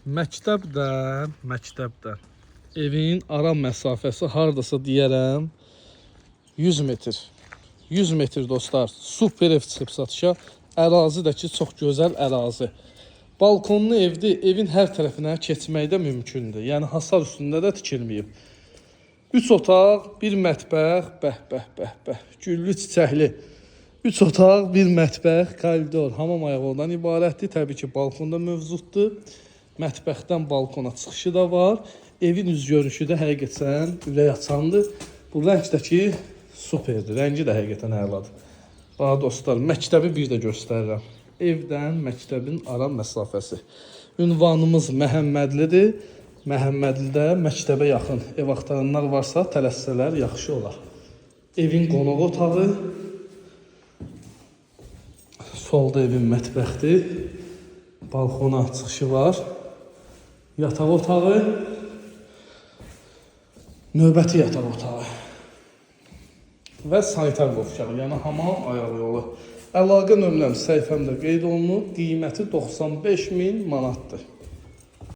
Məktəbdən evin ara məsafəsi hardasa deyərəm 100 metr. 100 metr dostlar. Super ev çıxıb satışa. Ərazi də ki, çox gözəl ərazi. Balkonlu evdir. Evin hər tərəfinə keçmək də mümkündür. Yəni hasar üstündə də tikilməyib. 3 otaq, 1 mətbəx, bəh. Güllü çiçəkli. 3 otaq, 1 mətbəx, koridor, hamam ayaqlardan ibarətdir. Təbii ki, balkonda mövcuddur. Mətbəxdən balkona çıxışı da var. Evin üz görünüşü də həqiqətən ürək açandır. Bu rəng də ki, superdir. Rəngi də həqiqətən əladır. Bax dostlar, məktəbi bir də göstərirəm. Evdən məktəbin ara məsafəsi. Ünvanımız Məhəmmədlidir. Məhəmmədlidə məktəbə yaxın ev axtaranlar varsa tələssələr yaxşı olar. Evin qonaq otağı. Solda evin mətbəxdir. Balkona çıxışı var. Yataq otağı. Növbəti yataq otağı. Və sanitar qovşağı, yəni hamam ayaq yolu. Əlaqə nömrəm səhifəmdə qeyd olunub. Qiyməti 95.000 manatdır.